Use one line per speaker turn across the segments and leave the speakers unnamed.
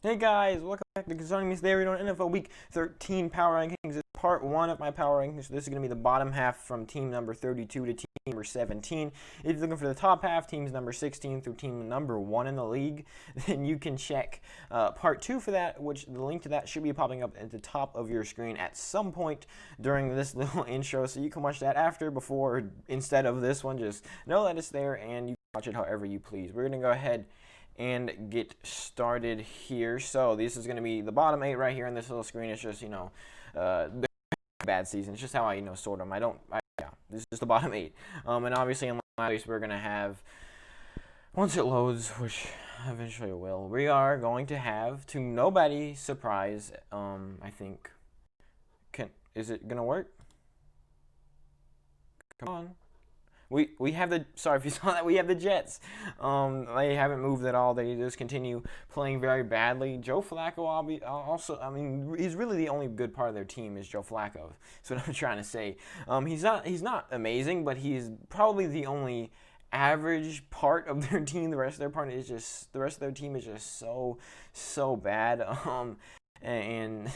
Hey guys, welcome back to Concerning Me Theory on NFL Week 13 Power Rankings. This is part 1 of my Power Rankings. So this is going to be the bottom half from team number 32 to team number 17. If you're looking for the top half, teams number 16 through team number 1 in the league, then you can check part 2 for that, which the link to that should be popping up at the top of your screen at some point during this little intro. So you can watch that after, before, instead of this one. Just know that it's there and you can watch it however you please. We're going to go ahead and get started here. So this is going to be the bottom 8 right here on this little screen. It's just, bad season. It's just how I, sort them. This is the bottom 8. And obviously in last week we're going to have, once it loads, which eventually it will, we are going to have, to nobody's surprise, I think, is it going to work? Come on. We have the, sorry if you saw that, we have the Jets. They haven't moved at all. They just continue playing very badly. Joe Flacco he's really the only good part of their team is Joe Flacco. That's what I'm trying to say. He's not amazing, but he's probably the only average part of their team. The rest of their team is just so bad. And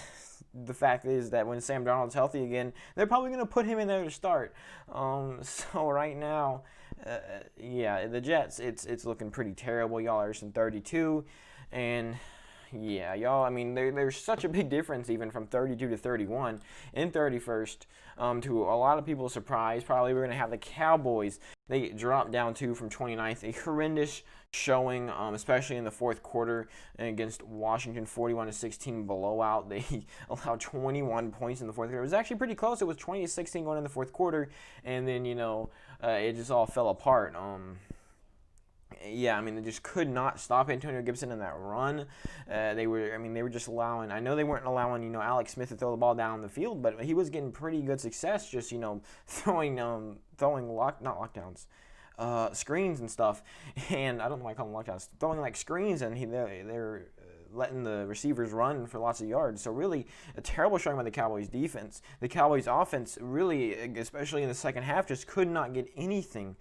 the fact is that when Sam Darnold's healthy again, they're probably going to put him in there to start. So right now, the Jets, it's looking pretty terrible. Y'all are in 32, and yeah, y'all, I mean, there's such a big difference even from 32 to 31 and 31st. To a lot of people's surprise, probably we're going to have the Cowboys. They dropped down 2 from 29th. A horrendous showing, especially in the fourth quarter against Washington, 41-16 blowout. They allowed 21 points in the fourth quarter. It was actually pretty close. It was 20-16 going in the fourth quarter, and then, it just all fell apart. They just could not stop Antonio Gibson in that run. They were just allowing. I know they weren't allowing, Alex Smith to throw the ball down the field, but he was getting pretty good success, just throwing not lockdowns, screens and stuff. And I don't know why I call them lockdowns, throwing like screens, and they're letting the receivers run for lots of yards. So really a terrible showing by the Cowboys defense. The Cowboys offense really, especially in the second half, just could not get anything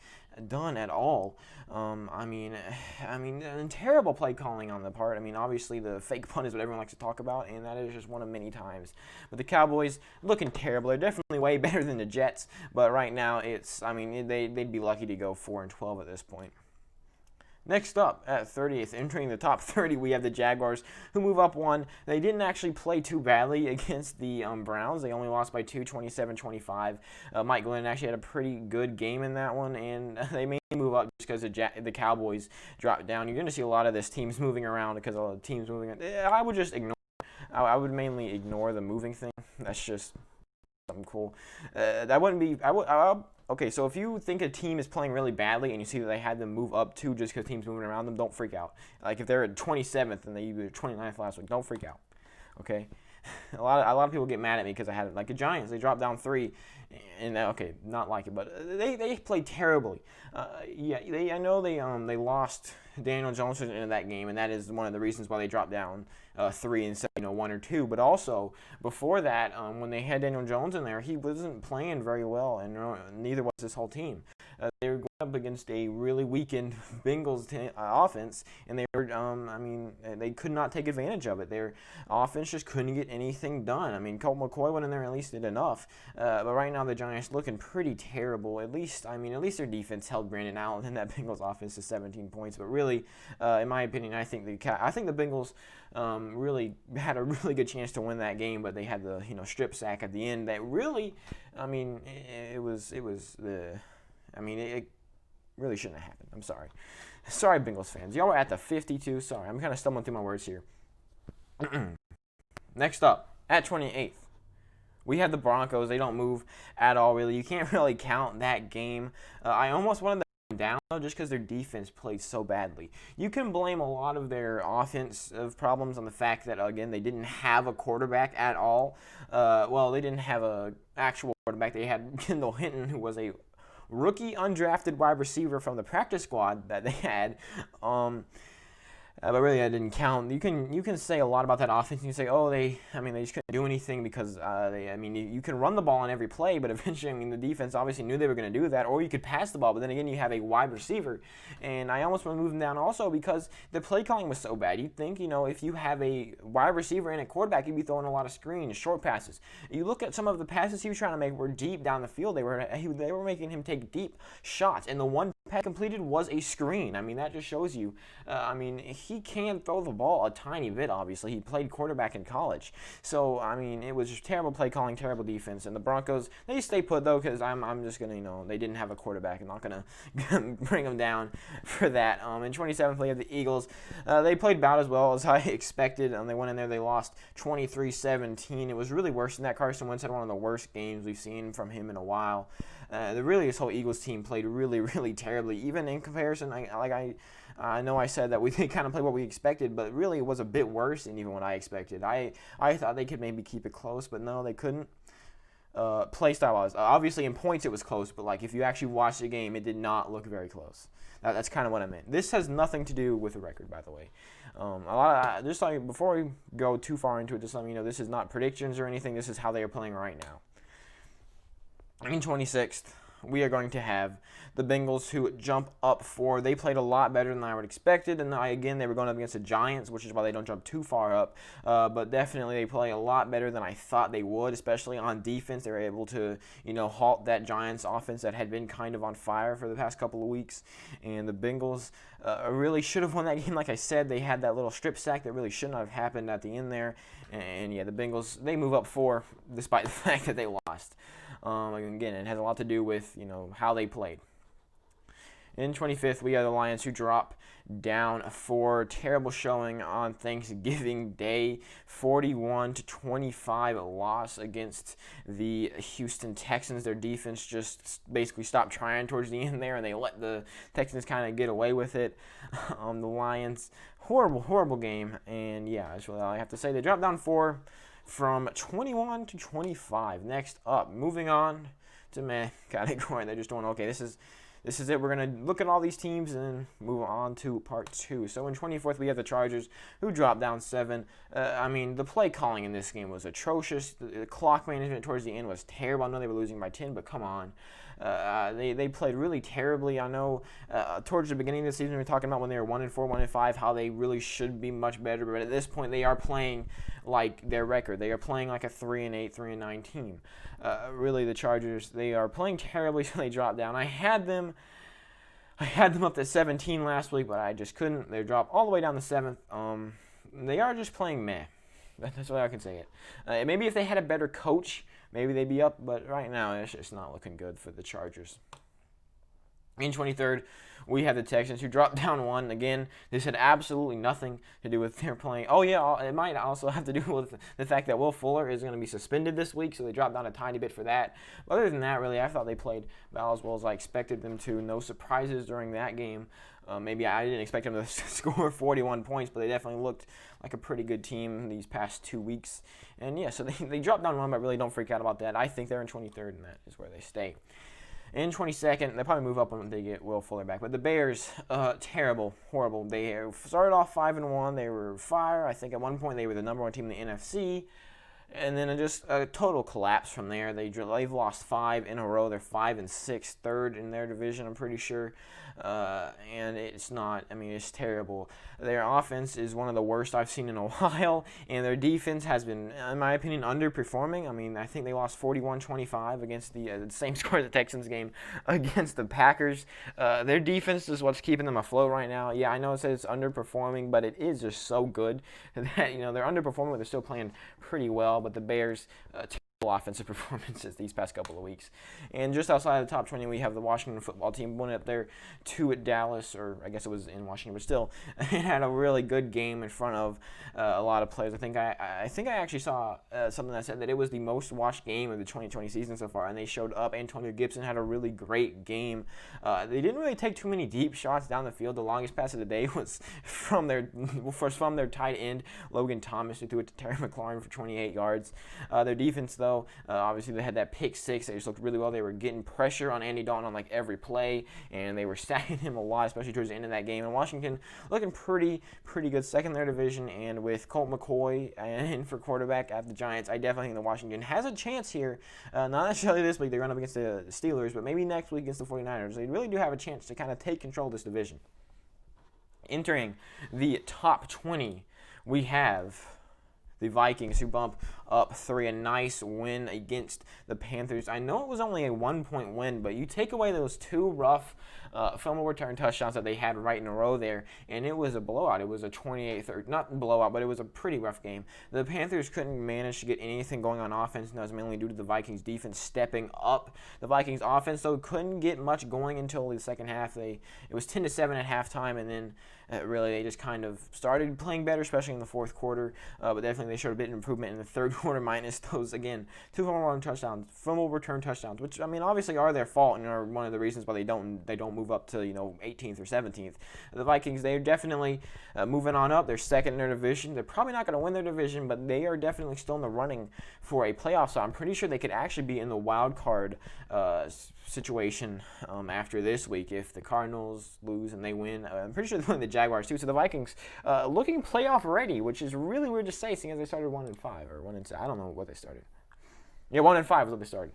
done at all. And terrible play calling on the part. Obviously the fake punt is what everyone likes to talk about, and that is just one of many times. But the Cowboys looking terrible. They're definitely way better than the Jets, but right now they'd be lucky to go 4-12 at this point. Next up, at 30th, entering the top 30, we have the Jaguars, who move up 1. They didn't actually play too badly against the Browns. They only lost by 2, 27-25. Mike Glennon actually had a pretty good game in that one, and they may move up just because the Cowboys dropped down. You're going to see a lot of this teams moving around because all the teams moving. I would just ignore. I would mainly ignore the moving thing. That's just something cool. That wouldn't be. Okay, so if you think a team is playing really badly and you see that they had them move up 2 just because teams moving around them, don't freak out. Like if they're at 27th and they were 29th last week, don't freak out. Okay, a lot of people get mad at me because I had it like the Giants. They dropped down 3, and okay, not like it, but they played terribly. I know they lost Daniel Jones in that game, and that is one of the reasons why they dropped down 3 instead of 1 or 2. But also before that, when they had Daniel Jones in there, he wasn't playing very well, and neither was this whole team. They were going up against a really weakened Bengals offense, and they were, they could not take advantage of it. Their offense just couldn't get anything done. Colt McCoy went in there and at least did enough, but right now the Giants looking pretty terrible. At least their defense held Brandon Allen and that Bengals offense to 17 points. But really, in my opinion, I think the Bengals really had a really good chance to win that game, but they had the strip sack at the end. That really, it really shouldn't have happened. I'm sorry. Sorry, Bengals fans. Y'all were at the 52. Sorry, I'm kind of stumbling through my words here. Next up, at 28th, we have the Broncos. They don't move at all, really. You can't really count that game. I almost wanted them down, just because their defense played so badly. You can blame a lot of their offensive problems on the fact that, again, they didn't have a quarterback at all. They didn't have an actual quarterback. They had Kendall Hinton, who was a rookie undrafted wide receiver from the practice squad that they had. But really, that didn't count. You can say a lot about that offense. You can say, oh, they just couldn't do anything because you can run the ball on every play, but eventually, the defense obviously knew they were going to do that. Or you could pass the ball, but then again, you have a wide receiver, and I almost want to move them down also because the play calling was so bad. You'd think, if you have a wide receiver and a quarterback, you'd be throwing a lot of screens, short passes. You look at some of the passes he was trying to make were deep down the field. They were making him take deep shots, and the one pass completed was a screen. That just shows you. He can throw the ball a tiny bit, obviously. He played quarterback in college. So, it was just terrible play calling, terrible defense. And the Broncos, they stay put, though, because I'm just going to, they didn't have a quarterback. I'm not going to bring them down for that. In 27th, we have the Eagles. They played about as well as I expected. They went in there, they lost 23-17. It was really worse than that. Carson Wentz had one of the worst games we've seen from him in a while. This whole Eagles team played really, really terribly. Even in comparison, I know I said that they kind of played what we expected, but really it was a bit worse than even what I expected. I thought they could maybe keep it close, but no, they couldn't. Play style-wise, obviously in points it was close, but if you actually watch the game, it did not look very close. That's kind of what I meant. This has nothing to do with the record, by the way. Before we go too far into it, just let me know this is not predictions or anything. This is how they are playing right now. In 26th, we are going to have the Bengals, who jump up 4. They played a lot better than I would expected, and they were going up against the Giants, which is why they don't jump too far up. But definitely they play a lot better than I thought they would, especially on defense. They were able to, halt that Giants offense that had been kind of on fire for the past couple of weeks. And the Bengals really should have won that game. Like I said, they had that little strip sack that really shouldn't have happened at the end there. And the Bengals, they move up 4 despite the fact that they lost. Again, it has a lot to do with, how they played. In 25th, we have the Lions, who drop down 4. Terrible showing on Thanksgiving Day. 41-25 loss against the Houston Texans. Their defense just basically stopped trying towards the end there, and they let the Texans kind of get away with it. The Lions, horrible game. And that's really all I have to say. They dropped down 4. From 21-25. Next up, moving on to meh category. They're just doing okay. This is it. We're gonna look at all these teams and move on to part 2. So in 24th, we have the Chargers, who dropped down 7. The play calling in this game was atrocious. The clock management towards the end was terrible. I know they were losing by 10, but come on. They played really terribly. I know towards the beginning of the season we were talking about when they were 1-4, 1-5, how they really should be much better. But at this point, they are playing like their record. They are playing like a 3-8, 3-9 team. Really, the Chargers, they are playing terribly, so they dropped down. I had them up to 17 last week, but I just couldn't. They dropped all the way down to 7th. They are just playing meh. That's the way I can say it. Maybe if they had a better coach, maybe they'd be up, but right now it's just not looking good for the Chargers. In 23rd, we have the Texans, who dropped down 1. Again, this had absolutely nothing to do with their playing. Oh, yeah, it might also have to do with the fact that Will Fuller is going to be suspended this week, so they dropped down a tiny bit for that. But other than that, really, I thought they played about as well as I expected them to. No surprises during that game. Maybe I didn't expect them to score 41 points, but they definitely looked like a pretty good team these past 2 weeks. And, so they dropped down 1, but really don't freak out about that. I think they're in 23rd, and that is where they stay. In 22nd, they'll probably move up when they get Will Fuller back. But the Bears, terrible, horrible. They started off 5-1. They were fire. I think at one point they were the number 1 team in the NFC. And then just a total collapse from there. They've lost 5 in a row. They're 5-6, third in their division, I'm pretty sure. And it's not, it's terrible. Their offense is one of the worst I've seen in a while, and their defense has been, in my opinion, underperforming. I think they lost 41-25 against the same score as the Texans game against the Packers. Their defense is what's keeping them afloat right now. Yeah, I know it says it's underperforming, but it is just so good that, they're underperforming, but they're still playing pretty well. But the Bears, offensive performances these past couple of weeks. And just outside of the top 20, we have the Washington football team went up there to Dallas, or I guess it was in Washington, but still, it had a really good game in front of a lot of players. I think I actually saw something that said that it was the most watched game of the 2020 season so far, and they showed up. Antonio Gibson had a really great game. They didn't really take too many deep shots down the field. The longest pass of the day was from their tight end, Logan Thomas, who threw it to Terry McLaurin for 28 yards. Their defense, though, well. Obviously, they had that pick six. They just looked really well. They were getting pressure on Andy Dalton on like every play, and they were stacking him a lot, especially towards the end of that game. And Washington looking pretty good second in their division, and with Colt McCoy and for quarterback at the Giants, I definitely think that Washington has a chance here. Not necessarily this week. They're going up against the Steelers, but maybe next week against the 49ers. They really do have a chance to kind of take control of this division. Entering the top 20, we have the Vikings, who bump up 3, a nice win against the Panthers. I know it was only a 1-point win, but you take away those 2 rough fumble return touchdowns that they had right in a row there, and it was a blowout. It was a 28-30, not blowout, but it was a pretty rough game. The Panthers couldn't manage to get anything going on offense, and that was mainly due to the Vikings defense stepping up. The Vikings offense, though, couldn't get much going until the second half. It was 10-7 at halftime, and then really they just kind of started playing better, especially in the fourth quarter, but definitely they showed a bit of improvement in the third quarter, minus those, again, 2 fumble return touchdowns, which, I mean, obviously are their fault and are one of the reasons why they don't move up to, 18th or 17th. The Vikings, they're definitely moving on up. They're second in their division. They're probably not going to win their division, but they are definitely still in the running for a playoff, so I'm pretty sure they could actually be in the wild card situation after this week if the Cardinals lose and they win. I'm pretty sure they're playing the Jaguars too. So the Vikings looking playoff ready, which is really weird to say, seeing as they started 1-5 or 1-6. I don't know what they started. Yeah, 1-5 is what they started.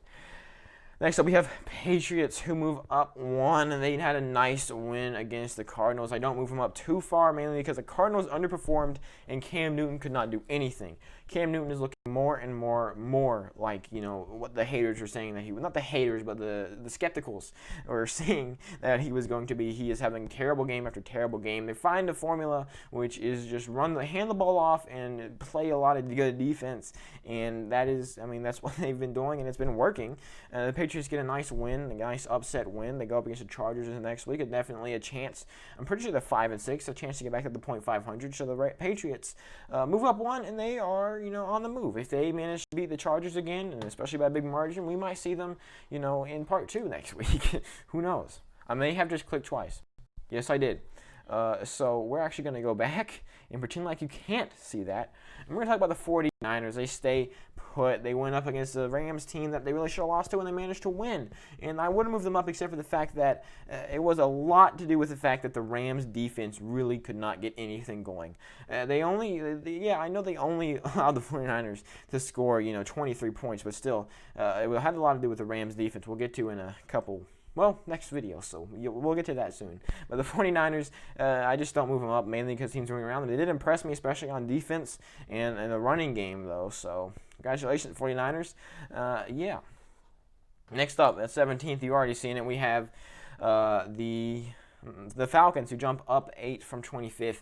Next up, we have Patriots, who move up 1, and they had a nice win against the Cardinals. I don't move them up too far, mainly because the Cardinals underperformed, and Cam Newton could not do anything. Cam Newton is looking more and more like, what the haters are saying that not the haters, but the skepticals were saying that he was going to be. He is having terrible game after terrible game. They find a formula, which is just hand the ball off and play a lot of good defense, and that's what they've been doing, and it's been working. The Patriots get a nice win, a nice upset win. They go up against the Chargers in the next week. It's definitely a chance. I'm pretty sure they're 5-6, a chance to get back to the .500. So the Patriots move up 1, and they are, on the move. If they manage to beat the Chargers again, and especially by a big margin, we might see them, in part 2 next week. Who knows? I may have just clicked twice. Yes, I did. So we're actually going to go back and pretend like you can't see that. And we're going to talk about the 49ers. They stay put. They went up against the Rams team that they really should have lost to, and they managed to win. And I wouldn't move them up except for the fact that it was a lot to do with the fact that the Rams defense really could not get anything going. I know they only allowed the 49ers to score, 23 points, but still, it had a lot to do with the Rams defense. We'll get to in a couple. Well, next video, so we'll get to that soon. But the 49ers, I just don't move them up, mainly because teams moving around them. They did impress me, especially on defense and the running game, though. So, congratulations, 49ers. Yeah. Next up, at 17th, you've already seen it. We have the Falcons, who jump up 8 from 25th.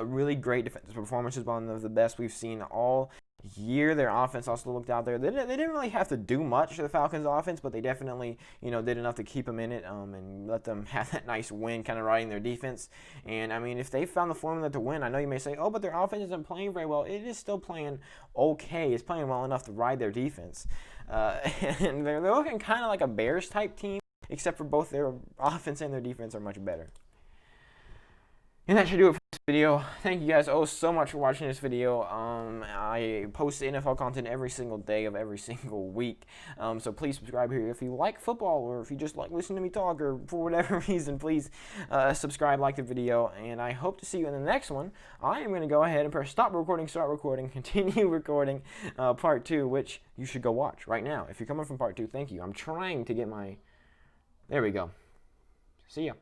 Really great defensive performances, one of the best we've seen all year. Their offense also looked out there. They didn't really have to do much to the Falcons' offense, but they definitely, did enough to keep them in it and let them have that nice win, kind of riding their defense. And, if they found the formula to win, I know you may say, oh, but their offense isn't playing very well. It is still playing okay. It's playing well enough to ride their defense. And they're looking kind of like a Bears-type team, except for both their offense and their defense are much better. And that should do it for this video. Thank you guys so much for watching this video. I post NFL content every single day of every single week. So please subscribe here if you like football, or if you just like listening to me talk, or for whatever reason, please subscribe, like the video, and I hope to see you in the next one. I am going to go ahead and press stop recording, start recording, continue recording part 2, which you should go watch right now. If you're coming from part 2, thank you. I'm trying to get my... There we go. See ya.